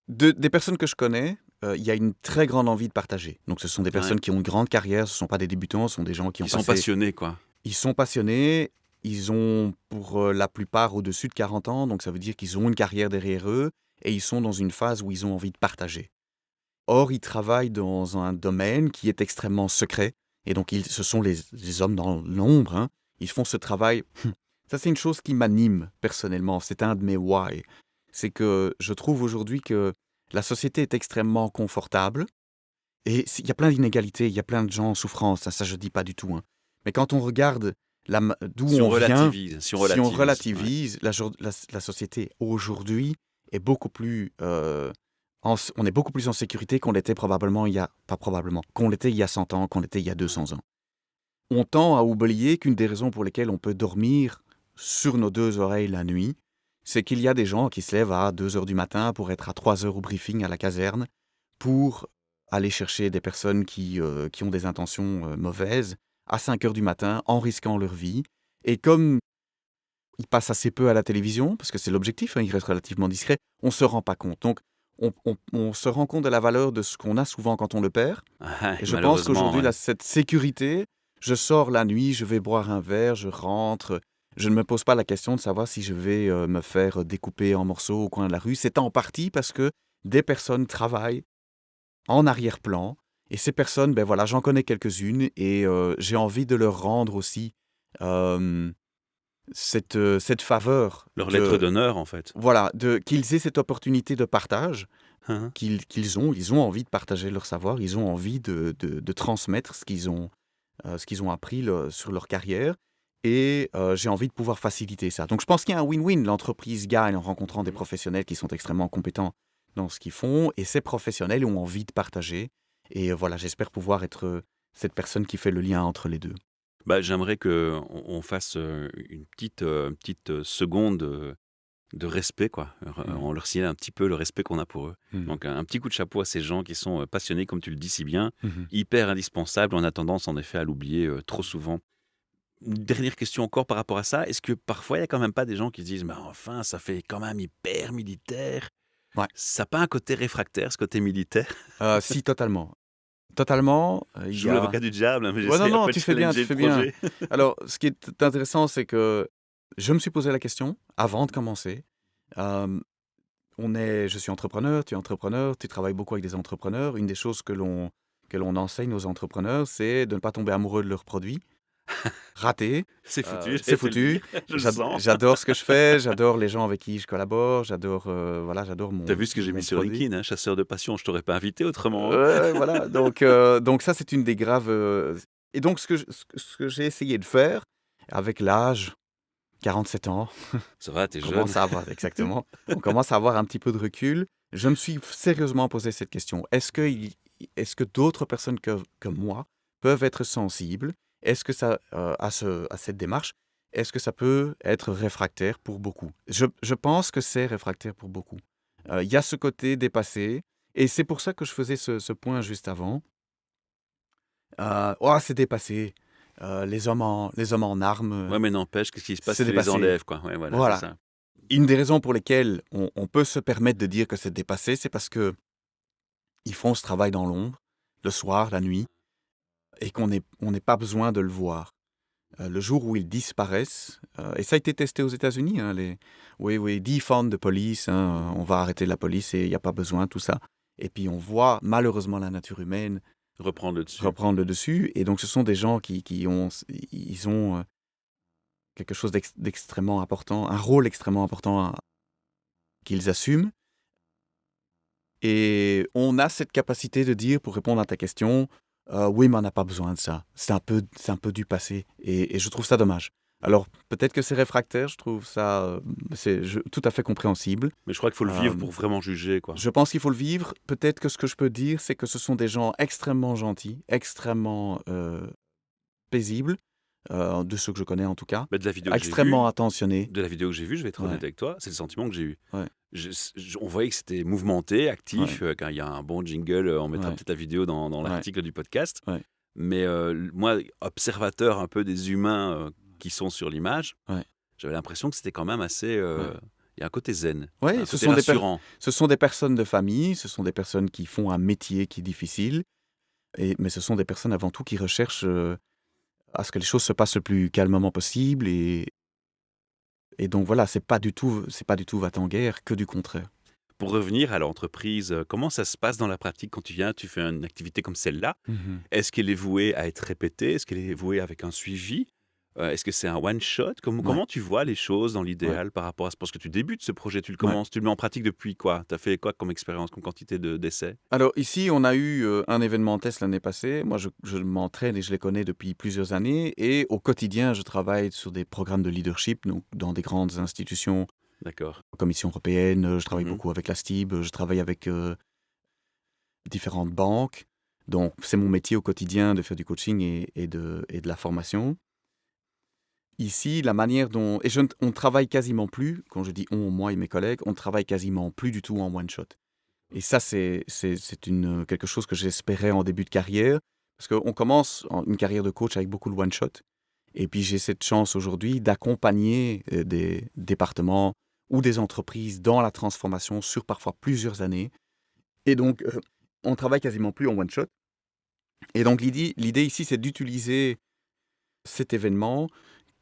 Speaker 3: Des personnes que je connais, il y a une très grande envie de partager. Donc ce sont des
Speaker 1: Ouais.
Speaker 3: personnes qui ont une grande carrière, ce ne sont pas des débutants, ce sont des gens qui ont
Speaker 1: Qui sont
Speaker 3: passé...
Speaker 1: passionnés, quoi.
Speaker 3: Ils sont passionnés, ils ont pour la plupart au-dessus de 40 ans, donc ça veut dire qu'ils ont une carrière derrière eux, et ils sont dans une phase où ils ont envie de partager. Or, ils travaillent dans un domaine qui est extrêmement secret, et donc ce sont les hommes dans l'ombre, hein. Ils font ce travail. Ça, c'est une chose qui m'anime personnellement, c'est un de mes why. C'est que je trouve aujourd'hui que la société est extrêmement confortable, et il y a plein d'inégalités, il y a plein de gens en souffrance, ça je ne dis pas du tout, hein. Mais quand on regarde d'où
Speaker 1: Si on
Speaker 3: on vient,
Speaker 1: relativise, si on
Speaker 3: si on
Speaker 1: relativise, ouais.
Speaker 3: relativise, la société aujourd'hui est beaucoup plus... on est beaucoup plus en sécurité qu'on l'était probablement qu'on l'était il y a 100 ans, qu'on l'était il y a 200 ans. On tend à oublier qu'une des raisons pour lesquelles on peut dormir sur nos deux oreilles la nuit, c'est qu'il y a des gens qui se lèvent à 2 heures du matin pour être à 3 heures au briefing à la caserne, pour aller chercher des personnes qui ont des intentions mauvaises, à 5 heures du matin, en risquant leur vie. Et comme ils passent assez peu à la télévision, parce que c'est l'objectif, hein, ils restent relativement discrets, on ne se rend pas compte. Donc, on se rend compte de la valeur de ce qu'on a souvent quand on le perd.
Speaker 1: Ah,
Speaker 3: Et je pense
Speaker 1: malheureusement,
Speaker 3: qu'aujourd'hui,
Speaker 1: ouais.
Speaker 3: cette sécurité, je sors la nuit, je vais boire un verre, je rentre. Je ne me pose pas la question de savoir si je vais me faire découper en morceaux au coin de la rue. C'est en partie parce que des personnes travaillent en arrière-plan. Et ces personnes, ben voilà, j'en connais quelques-unes et j'ai envie de leur rendre aussi euh, cette faveur
Speaker 1: Leur lettre
Speaker 3: de,
Speaker 1: d'honneur, en fait.
Speaker 3: voilà, qu'ils aient cette opportunité de partage
Speaker 1: Hein,
Speaker 3: qu'ils ont envie de partager leur savoir, ils ont envie de transmettre ce qu'ils ont appris sur leur carrière. Et j'ai envie de pouvoir faciliter ça. Donc je pense qu'il y a un win-win. L'entreprise gagne en rencontrant des professionnels qui sont extrêmement compétents dans ce qu'ils font. Et ces professionnels ont envie de partager. Et voilà, j'espère pouvoir être cette personne qui fait le lien entre les deux.
Speaker 1: Bah, j'aimerais qu'on on fasse une petite seconde de respect, quoi. On leur signale un petit peu le respect qu'on a pour eux.
Speaker 3: Mhm.
Speaker 1: Donc, un petit coup de chapeau à ces gens qui sont passionnés, comme tu le dis si bien,
Speaker 3: Mhm.
Speaker 1: hyper indispensables. On a tendance, en effet, à l'oublier trop souvent. Une dernière question encore par rapport à ça. Est-ce que parfois, il n'y a quand même pas des gens qui se disent, mais enfin, ça fait quand même hyper militaire.
Speaker 3: Ouais.
Speaker 1: Ça n'a pas un côté réfractaire, ce côté militaire?
Speaker 3: Si, totalement. Totalement. Il
Speaker 1: Je
Speaker 3: y
Speaker 1: joue
Speaker 3: a...
Speaker 1: l'avocat du diable, hein, mais
Speaker 3: Ouais, non,
Speaker 1: j'essaie un
Speaker 3: non,
Speaker 1: peu de
Speaker 3: tu fais bien, tu
Speaker 1: challenger le
Speaker 3: fais bien.
Speaker 1: projet.
Speaker 3: Alors, ce qui est intéressant, c'est que je me suis posé la question avant de commencer. Euh, je suis entrepreneur, tu es entrepreneur, tu travailles beaucoup avec des entrepreneurs. Une des choses que l'on enseigne aux entrepreneurs, c'est de ne pas tomber amoureux de leurs produits. Raté,
Speaker 1: C'est foutu,
Speaker 3: c'est
Speaker 1: j'allais te le
Speaker 3: foutu.
Speaker 1: dire, je le sens.
Speaker 3: J'adore ce que je fais, j'adore les gens avec qui je collabore, j'adore
Speaker 1: T'as vu ce que j'ai mis
Speaker 3: mon
Speaker 1: sur
Speaker 3: produit.
Speaker 1: LinkedIn, hein, chasseur de passion, je t'aurais pas invité autrement. Hein.
Speaker 3: Ouais, voilà. Donc ça, c'est une des graves. Et donc, ce que j'ai essayé de faire avec l'âge, 47 ans,
Speaker 1: Ça va, t'es
Speaker 3: on
Speaker 1: jeune.
Speaker 3: commence à avoir, exactement, on commence à avoir un petit peu de recul. Je me suis sérieusement posé cette question. Est-ce que d'autres personnes que moi peuvent être sensibles? Est-ce que ça, à cette démarche, est-ce que ça peut être réfractaire pour beaucoup? Je pense que c'est réfractaire pour beaucoup. Il y a ce côté dépassé. Et c'est pour ça que je faisais ce point juste avant. Oh, c'est dépassé. Les hommes en armes,
Speaker 1: Ouais, mais n'empêche, qu'est-ce qui se passe
Speaker 3: c'est
Speaker 1: si tu les
Speaker 3: dépassé.
Speaker 1: enlèves, quoi. Ouais, voilà, c'est
Speaker 3: Voilà.
Speaker 1: ça.
Speaker 3: Une des raisons pour lesquelles on peut se permettre de dire que c'est dépassé, c'est parce que ils font ce travail dans l'ombre, le soir, la nuit, et on n'est pas besoin de le voir. Le jour où ils disparaissent, et ça a été testé aux États-Unis, hein, oui, defund the police, hein, on va arrêter la police et il n'y a pas besoin, tout ça. Et puis on voit malheureusement la nature humaine
Speaker 1: Reprendre le dessus.
Speaker 3: reprendre le dessus. Et donc, ce sont des gens qui ont, ils ont quelque chose d'extrêmement important, un rôle extrêmement important qu'ils assument. Et on a cette capacité de dire, pour répondre à ta question, oui, mais on n'a pas besoin de ça. C'est un peu du passé. Et je trouve ça dommage. Alors, peut-être que c'est réfractaire, je trouve ça tout à fait compréhensible.
Speaker 1: Mais je crois qu'il faut le vivre
Speaker 3: Euh,
Speaker 1: pour vraiment juger, quoi.
Speaker 3: Je pense qu'il faut le vivre. Peut-être que ce que je peux dire, c'est que ce sont des gens extrêmement gentils, extrêmement paisibles, de ceux que je connais en tout cas,
Speaker 1: Mais de la vidéo que j'ai
Speaker 3: extrêmement
Speaker 1: vue,
Speaker 3: attentionnés.
Speaker 1: je vais être honnête
Speaker 3: Ouais,
Speaker 1: avec toi, c'est le sentiment que j'ai eu.
Speaker 3: ouais,
Speaker 1: On voyait que c'était mouvementé, actif.
Speaker 3: ouais,
Speaker 1: Quand il y a un bon jingle, on mettra
Speaker 3: ouais,
Speaker 1: peut-être la vidéo dans
Speaker 3: ouais,
Speaker 1: l'article du podcast.
Speaker 3: ouais,
Speaker 1: Mais moi, observateur un peu des humains qui sont sur l'image,
Speaker 3: ouais,
Speaker 1: j'avais l'impression que c'était quand même assez.
Speaker 3: ouais.
Speaker 1: Il y a un côté zen,
Speaker 3: Ouais,
Speaker 1: un côté rassurant.
Speaker 3: ce sont des personnes de famille, ce sont des personnes qui font un métier qui est difficile, mais ce sont des personnes avant tout qui recherchent à ce que les choses se passent le plus calmement possible. Et donc voilà, c'est pas du tout va-t-en-guerre, que du contraire.
Speaker 1: Pour revenir à l'entreprise, comment ça se passe dans la pratique quand tu viens, tu fais une activité comme celle-là?
Speaker 3: Mhm.
Speaker 1: Est-ce qu'elle est vouée à être répétée? Est-ce qu'elle est vouée avec un suivi? Est-ce que c'est un one shot?
Speaker 3: Ouais,
Speaker 1: Comment tu vois les choses dans
Speaker 3: ouais,
Speaker 1: l'idéal par rapport à ce parce que tu débutes ce projet,
Speaker 3: ouais.
Speaker 1: tu le mets en pratique depuis quoi? Tu as fait quoi comme expérience, comme quantité d'essais?
Speaker 3: Alors ici, on a eu un événement test l'année passée. Moi, je m'entraîne et je les connais depuis plusieurs années. Et au quotidien, je travaille sur des programmes de leadership, donc dans des grandes institutions,
Speaker 1: D'accord.
Speaker 3: Commission européenne. Je travaille
Speaker 1: Mmh.
Speaker 3: beaucoup avec la STIB. Je travaille avec différentes banques. Donc, c'est mon métier au quotidien de faire du coaching et de la formation. Ici, la manière dont... Et on ne travaille quasiment plus, quand je dis on, moi et mes collègues, on ne travaille quasiment plus du tout en one shot. Et ça, c'est quelque chose que j'espérais en début de carrière, parce qu'on commence une carrière de coach avec beaucoup de one shot. Et puis, j'ai cette chance aujourd'hui d'accompagner des départements ou des entreprises dans la transformation sur parfois plusieurs années. Et donc, on travaille quasiment plus en one shot. Et donc, l'idée ici, c'est d'utiliser cet événement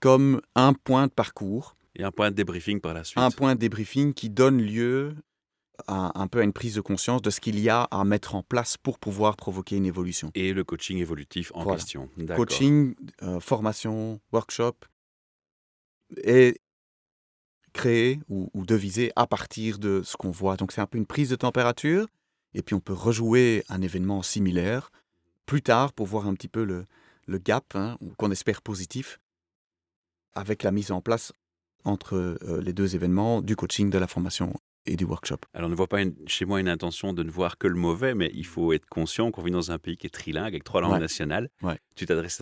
Speaker 3: comme un point de parcours,
Speaker 1: Et un point de débriefing par la
Speaker 3: un
Speaker 1: suite.
Speaker 3: point de débriefing qui donne lieu un peu à une prise de conscience de ce qu'il y a à mettre en place pour pouvoir provoquer une évolution.
Speaker 1: Et le coaching évolutif en
Speaker 3: Voilà.
Speaker 1: question. D'accord.
Speaker 3: Coaching, formation, workshop est créé ou devisé à partir de ce qu'on voit. Donc c'est un peu une prise de température et puis on peut rejouer un événement similaire plus tard pour voir un petit peu le gap, qu'on espère positif, avec la mise en place entre les deux événements, du coaching, de la formation et du workshop.
Speaker 1: Alors, ne vois pas chez moi une intention de ne voir que le mauvais, mais il faut être conscient qu'on vit dans un pays qui est trilingue, avec 3 langues
Speaker 3: Ouais.
Speaker 1: nationales.
Speaker 3: Ouais.
Speaker 1: Tu t'adresses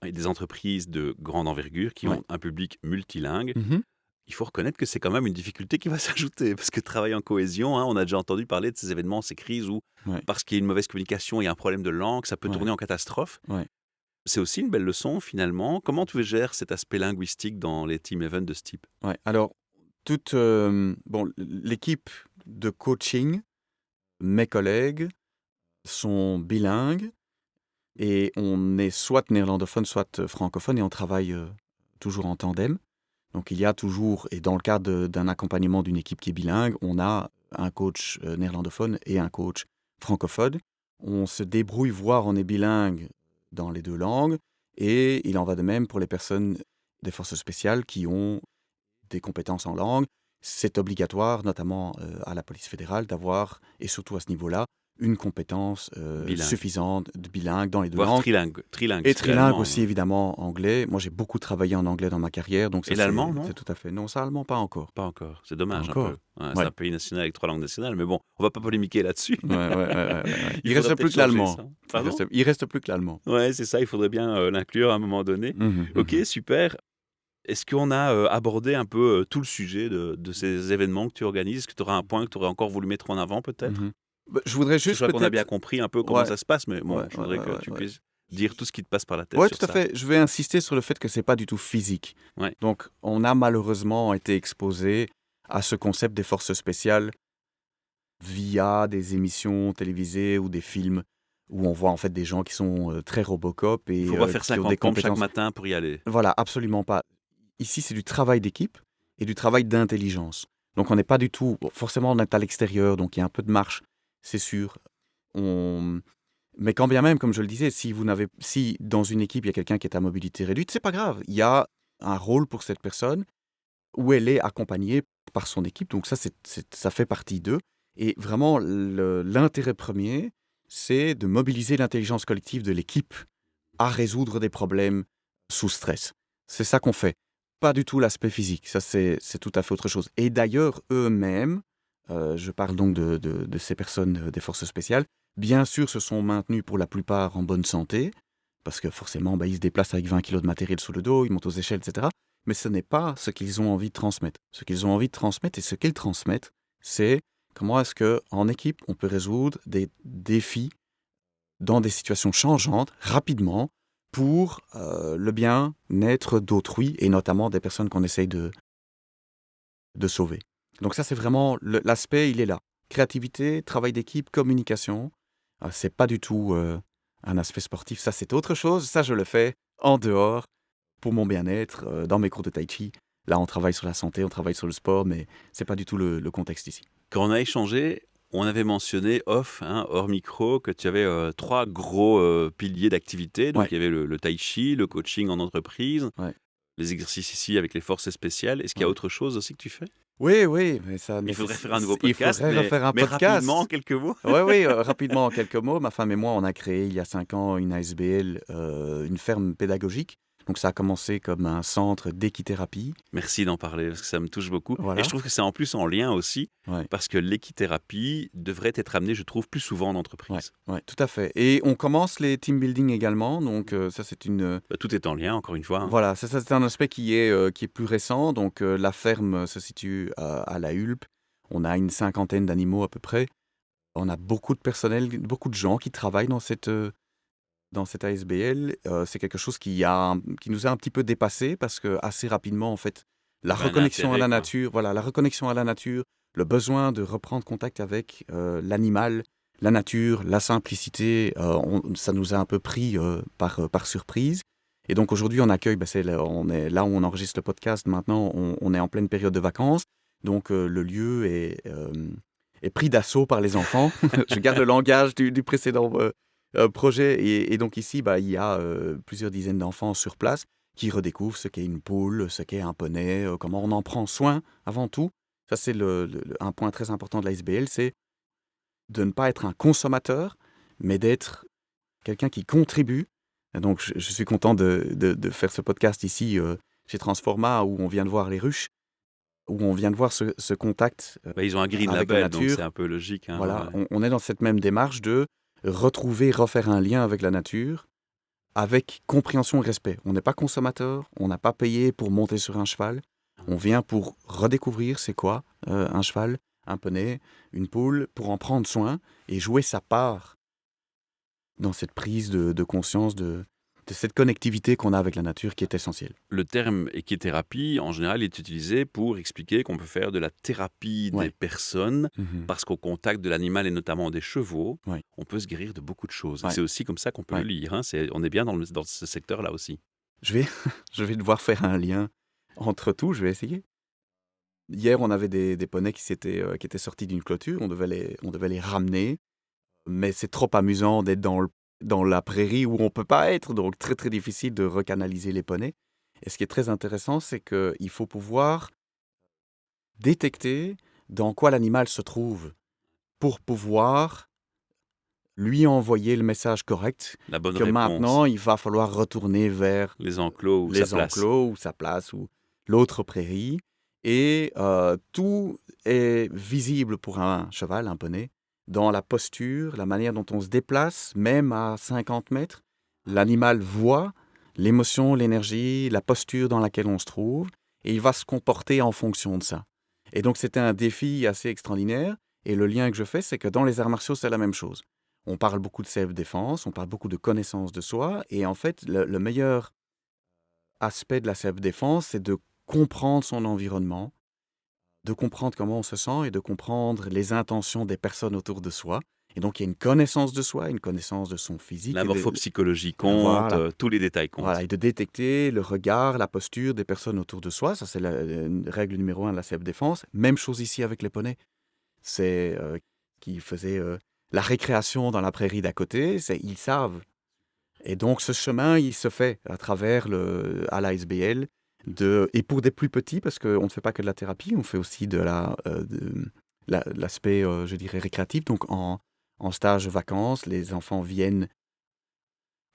Speaker 1: à des entreprises de grande envergure qui
Speaker 3: Ouais.
Speaker 1: ont un public multilingue.
Speaker 3: Mhm.
Speaker 1: Il faut reconnaître que c'est quand même une difficulté qui va s'ajouter, parce que travailler en cohésion, on a déjà entendu parler de ces événements, ces crises où,
Speaker 3: Ouais.
Speaker 1: parce qu'il y a une mauvaise communication, il y a un problème de langue, ça peut
Speaker 3: Ouais.
Speaker 1: tourner en catastrophe.
Speaker 3: Ouais.
Speaker 1: C'est aussi une belle leçon, finalement. Comment tu gères cet aspect linguistique dans les team events de ce type?
Speaker 3: Ouais. Alors, l'équipe de coaching, mes collègues, sont bilingues et on est soit néerlandophone, soit francophone et on travaille toujours en tandem. Donc il y a toujours, et dans le cadre d'un accompagnement d'une équipe qui est bilingue, on a un coach néerlandophone et un coach francophone. On se débrouille, voire on est bilingue dans les deux langues. Et il en va de même pour les personnes des forces spéciales qui ont des compétences en langue. C'est obligatoire, notamment à la police fédérale, d'avoir, et surtout à ce niveau-là, une compétence
Speaker 1: Bilingue.
Speaker 3: suffisante de bilingue dans les deux
Speaker 1: Voire
Speaker 3: langues.
Speaker 1: trilingue.
Speaker 3: Et
Speaker 1: c'est
Speaker 3: trilingue
Speaker 1: l'allemand,
Speaker 3: aussi, évidemment, anglais. Moi, j'ai beaucoup travaillé en anglais dans ma carrière. Donc ça,
Speaker 1: Et l'allemand, non?
Speaker 3: c'est tout à fait. Non, ça, allemand, pas encore.
Speaker 1: Pas encore. C'est dommage
Speaker 3: Encore.
Speaker 1: un peu. C'est
Speaker 3: Ouais.
Speaker 1: un pays national avec 3 langues nationales, mais bon, on va pas polémiquer là-dessus.
Speaker 3: Ouais. Il
Speaker 1: faudra
Speaker 3: reste plus
Speaker 1: peut-être
Speaker 3: que l'allemand.
Speaker 1: changer ça. Pardon?
Speaker 3: Il reste plus que l'allemand.
Speaker 1: Ouais, c'est ça, il faudrait bien l'inclure à un moment donné. Ok, super. Est-ce qu'on a abordé un peu tout le sujet de ces événements que tu organises? Est-ce que tu auras un point que tu aurais encore voulu mettre en avant, peut-être?
Speaker 3: Je voudrais
Speaker 1: Je
Speaker 3: juste
Speaker 1: crois qu'on a bien
Speaker 3: peut-être...
Speaker 1: compris un peu comment
Speaker 3: Ouais.
Speaker 1: ça se passe, mais bon,
Speaker 3: Ouais,
Speaker 1: je voudrais
Speaker 3: ouais,
Speaker 1: que
Speaker 3: ouais,
Speaker 1: tu
Speaker 3: ouais.
Speaker 1: puisses dire tout ce qui te passe par la tête
Speaker 3: Oui,
Speaker 1: sur
Speaker 3: tout à
Speaker 1: ça.
Speaker 3: fait. Je vais insister sur le fait que c'est pas du tout physique.
Speaker 1: Ouais.
Speaker 3: Donc, on a malheureusement été exposé à ce concept des forces spéciales via des émissions télévisées ou des films où on voit en fait des gens qui sont très Robocop et
Speaker 1: Il faut pas faire
Speaker 3: qui ont
Speaker 1: 50
Speaker 3: des
Speaker 1: pompes chaque
Speaker 3: compétences.
Speaker 1: matin pour y aller.
Speaker 3: Voilà, absolument pas. Ici, c'est du travail d'équipe et du travail d'intelligence. Donc, on n'est pas du tout... Forcément, on est à l'extérieur, donc il y a un peu de marche, c'est sûr. Mais quand bien même, comme je le disais, si dans une équipe, il y a quelqu'un qui est à mobilité réduite, c'est pas grave. Il y a un rôle pour cette personne où elle est accompagnée par son équipe. Donc ça fait partie d'eux. Et vraiment, l'intérêt premier, c'est de mobiliser l'intelligence collective de l'équipe à résoudre des problèmes sous stress. C'est ça qu'on fait. Pas du tout l'aspect physique. Ça, c'est tout à fait autre chose. Et d'ailleurs, eux-mêmes, je parle donc de ces personnes des forces spéciales, bien sûr, se sont maintenus pour la plupart en bonne santé, parce que forcément, ils se déplacent avec 20 kilos de matériel sous le dos, ils montent aux échelles, etc. Mais ce n'est pas ce qu'ils ont envie de transmettre. Ce qu'ils ont envie de transmettre et ce qu'ils transmettent, c'est comment est-ce qu'en équipe, on peut résoudre des défis dans des situations changeantes, rapidement, pour le bien-être d'autrui, et notamment des personnes qu'on essaye de sauver. Donc ça, c'est vraiment l'aspect, il est là. Créativité, travail d'équipe, communication. C'est pas du tout un aspect sportif. Ça, c'est autre chose. Ça, je le fais en dehors pour mon bien-être, dans mes cours de tai chi. Là, on travaille sur la santé, on travaille sur le sport, mais c'est pas du tout le contexte ici.
Speaker 1: Quand on a échangé, on avait mentionné hors micro, que tu avais 3 gros piliers d'activité. Donc,
Speaker 3: Ouais.
Speaker 1: il y avait le tai chi, le coaching en entreprise,
Speaker 3: Ouais.
Speaker 1: les exercices ici avec les forces spéciales. Est-ce qu'il y a
Speaker 3: Ouais.
Speaker 1: autre chose aussi que tu fais?
Speaker 3: Oui, mais ça...
Speaker 1: Il faudrait faire un nouveau podcast,
Speaker 3: Il faudrait refaire un
Speaker 1: mais
Speaker 3: podcast.
Speaker 1: rapidement, en quelques mots.
Speaker 3: Oui, rapidement, en quelques mots. Ma femme et moi, on a créé il y a 5 ans une ASBL, une ferme pédagogique. Donc ça a commencé comme un centre d'équithérapie.
Speaker 1: Merci d'en parler, parce que ça me touche beaucoup.
Speaker 3: Voilà.
Speaker 1: Et je trouve que c'est en plus en lien aussi,
Speaker 3: Ouais.
Speaker 1: parce que l'équithérapie devrait être amenée, je trouve, plus souvent en entreprise.
Speaker 3: Ouais, tout à fait. Et on commence les team building également. Donc ça, c'est une...
Speaker 1: Tout est en lien, encore une fois.
Speaker 3: Voilà, ça c'est un aspect qui est plus récent. Donc la ferme se situe à La Hulpe. On a une 50aine d'animaux à peu près. On a beaucoup de personnel, beaucoup de gens qui travaillent dans cette ASBL. C'est quelque chose qui nous a un petit peu dépassé parce que assez rapidement, en fait, la
Speaker 1: Il y avait un
Speaker 3: reconnexion à la
Speaker 1: intérêt, quoi.
Speaker 3: nature, voilà, la reconnexion à la nature, le besoin de reprendre contact avec l'animal, la nature, la simplicité, ça nous a un peu pris par surprise. Et donc aujourd'hui, on accueille, on est là où on enregistre le podcast. Maintenant, on est en pleine période de vacances. Donc le lieu est pris d'assaut par les enfants. Je garde le langage du précédent projet. Et donc ici, il y a plusieurs dizaines d'enfants sur place qui redécouvrent ce qu'est une poule, ce qu'est un poney, comment on en prend soin avant tout. Ça, c'est un point très important de la SBL, c'est de ne pas être un consommateur, mais d'être quelqu'un qui contribue. Et donc, je suis content de faire ce podcast ici chez Transforma, où on vient de voir les ruches, où on vient de voir ce contact
Speaker 1: Ils ont un green
Speaker 3: avec la
Speaker 1: label, donc
Speaker 3: nature.
Speaker 1: c'est un peu logique. Hein,
Speaker 3: Voilà,
Speaker 1: ouais.
Speaker 3: on est dans cette même démarche de refaire un lien avec la nature, avec compréhension et respect. On n'est pas consommateur, on n'a pas payé pour monter sur un cheval. On vient pour redécouvrir c'est quoi un cheval, un poney, une poule, pour en prendre soin et jouer sa part dans cette prise de conscience de cette connectivité qu'on a avec la nature qui est essentielle.
Speaker 1: Le terme équithérapie, en général, est utilisé pour expliquer qu'on peut faire de la thérapie des
Speaker 3: Ouais.
Speaker 1: personnes,
Speaker 3: Mhm.
Speaker 1: parce qu'au contact de l'animal et notamment des chevaux,
Speaker 3: Ouais.
Speaker 1: on peut se guérir de beaucoup de choses.
Speaker 3: Ouais.
Speaker 1: C'est aussi comme ça qu'on peut
Speaker 3: Ouais.
Speaker 1: le lire. Hein. On est bien dans ce secteur-là aussi.
Speaker 3: Je vais devoir faire un lien entre tout, je vais essayer. Hier, on avait des poneys qui étaient sortis d'une clôture, on devait les ramener, mais c'est trop amusant d'être dans la prairie où on ne peut pas être, donc très très difficile de recanaliser les poneys. Et ce qui est très intéressant, c'est qu'il faut pouvoir détecter dans quoi l'animal se trouve pour pouvoir lui envoyer le message correct,
Speaker 1: La bonne
Speaker 3: que
Speaker 1: réponse.
Speaker 3: maintenant, il va falloir retourner vers
Speaker 1: Les enclos ou sa
Speaker 3: les
Speaker 1: place.
Speaker 3: enclos ou sa place ou l'autre prairie. Et tout est visible pour un cheval, un poney, dans la posture, la manière dont on se déplace, même à 50 mètres. L'animal voit l'émotion, l'énergie, la posture dans laquelle on se trouve, et il va se comporter en fonction de ça. Et donc c'était un défi assez extraordinaire, et le lien que je fais, c'est que dans les arts martiaux, c'est la même chose. On parle beaucoup de self-défense, on parle beaucoup de connaissance de soi, et en fait, le meilleur aspect de la self-défense, c'est de comprendre son environnement, de comprendre comment on se sent et de comprendre les intentions des personnes autour de soi. Et donc, il y a une connaissance de soi, une connaissance de son physique.
Speaker 1: La
Speaker 3: et
Speaker 1: morphopsychologie compte,
Speaker 3: Voilà.
Speaker 1: tous les détails comptent.
Speaker 3: Voilà, et de détecter le regard, la posture des personnes autour de soi. Ça, c'est la règle numéro 1 de la self-défense. Même chose ici avec les poneys. C'est qui faisaient la récréation dans la prairie d'à côté. Ils savent. Et donc, ce chemin, il se fait à travers à la SBL. Et pour des plus petits, parce qu'on ne fait pas que de la thérapie, on fait aussi de l'aspect, je dirais, récréatif. Donc, en stage de vacances, les enfants viennent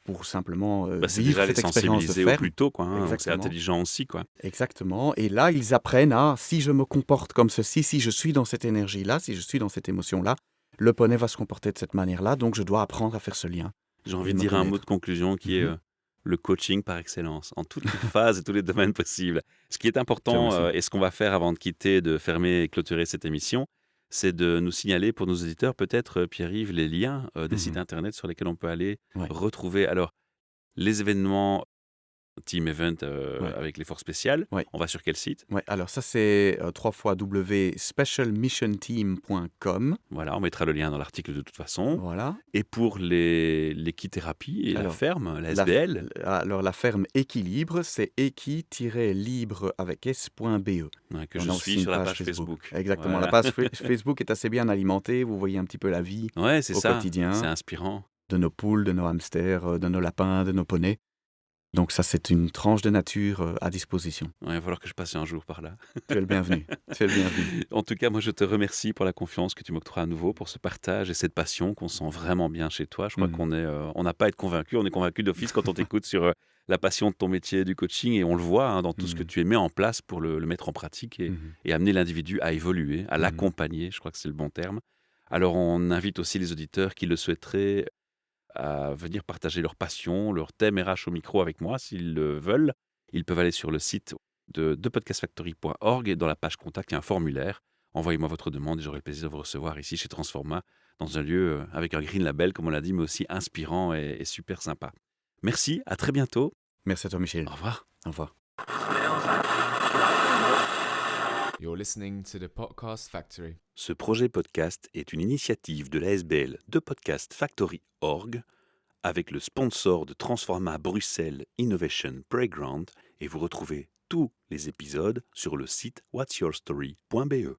Speaker 3: pour simplement
Speaker 1: C'est
Speaker 3: vivre
Speaker 1: déjà les
Speaker 3: cette expérience de
Speaker 1: sensibiliser au
Speaker 3: ferme.
Speaker 1: plus tôt, quoi. Hein, donc c'est
Speaker 3: Exactement.
Speaker 1: intelligent aussi, quoi.
Speaker 3: Exactement. Et là, ils apprennent à, si je me comporte comme ceci, si je suis dans cette énergie-là, si je suis dans cette émotion-là, le poney va se comporter de cette manière-là, donc je dois apprendre à faire ce lien.
Speaker 1: J'ai envie
Speaker 3: Et
Speaker 1: de
Speaker 3: me
Speaker 1: dire un mot
Speaker 3: connaître.
Speaker 1: de conclusion qui est
Speaker 3: Mhm.
Speaker 1: le coaching par excellence, en toutes les phases et tous les domaines possibles. Ce qui est
Speaker 3: Je te
Speaker 1: important,
Speaker 3: remercie.
Speaker 1: et ce qu'on va faire avant de quitter, de fermer et clôturer cette émission, c'est de nous signaler pour nos auditeurs, peut-être, Pierre-Yves, les liens des sites
Speaker 3: Mhm.
Speaker 1: internet sur lesquels on peut aller
Speaker 3: Ouais.
Speaker 1: retrouver alors les événements Team Event
Speaker 3: Ouais.
Speaker 1: avec les forces spéciales.
Speaker 3: Ouais.
Speaker 1: On va sur quel site?
Speaker 3: Ouais, alors ça c'est www.specialmissionteam.com.
Speaker 1: Voilà, on mettra le lien dans l'article de toute façon.
Speaker 3: Voilà.
Speaker 1: Et pour l'équithérapie et la
Speaker 3: Alors,
Speaker 1: ferme, la
Speaker 3: La,
Speaker 1: SBL,
Speaker 3: alors la ferme Équilibre, c'est equi-libre avec s.be.
Speaker 1: ouais, que
Speaker 3: On
Speaker 1: je
Speaker 3: a
Speaker 1: suis
Speaker 3: aussi une
Speaker 1: sur la
Speaker 3: page
Speaker 1: page Facebook.
Speaker 3: Exactement.
Speaker 1: Voilà.
Speaker 3: La page Facebook est assez bien alimentée. Vous voyez un petit peu la vie
Speaker 1: Ouais, c'est
Speaker 3: au
Speaker 1: ça.
Speaker 3: quotidien
Speaker 1: C'est inspirant.
Speaker 3: de nos poules, de nos hamsters, de nos lapins, de nos poneys. Donc ça, c'est une tranche de nature à disposition.
Speaker 1: Ouais, il va falloir que je passe un jour par là.
Speaker 3: Tu es le bienvenu. Tu es le bienvenu.
Speaker 1: En tout cas, moi, je te remercie pour la confiance que tu m'octroies à nouveau, pour ce partage et cette passion qu'on sent vraiment bien chez toi. Je crois
Speaker 3: Mhm.
Speaker 1: on n'a pas à être convaincu, on est convaincu d'office quand on t'écoute sur la passion de ton métier du coaching et on le voit hein, dans tout ce que
Speaker 3: Mhm.
Speaker 1: tu mets en place pour le mettre en pratique
Speaker 3: Mhm.
Speaker 1: et amener l'individu à évoluer, à
Speaker 3: Mhm.
Speaker 1: l'accompagner. Je crois que c'est le bon terme. Alors, on invite aussi les auditeurs qui le souhaiteraient à venir partager leur passion, leur thème RH au micro avec moi s'ils le veulent. Ils peuvent aller sur le site de podcastfactory.org et dans la page contact, il y a un formulaire. Envoyez-moi votre demande et j'aurai le plaisir de vous recevoir ici chez Transforma, dans un lieu avec un green label, comme on l'a dit, mais aussi inspirant et super sympa. Merci, à très bientôt.
Speaker 3: Merci à toi, Michel.
Speaker 1: Au revoir.
Speaker 3: Au revoir.
Speaker 2: You're listening to the Podcast Factory.
Speaker 1: Ce projet podcast est une initiative de l'ASBL de Podcast Factory Org avec le sponsor de Transforma Bruxelles Innovation Playground et vous retrouvez tous les épisodes sur le site whatsyourstory.be.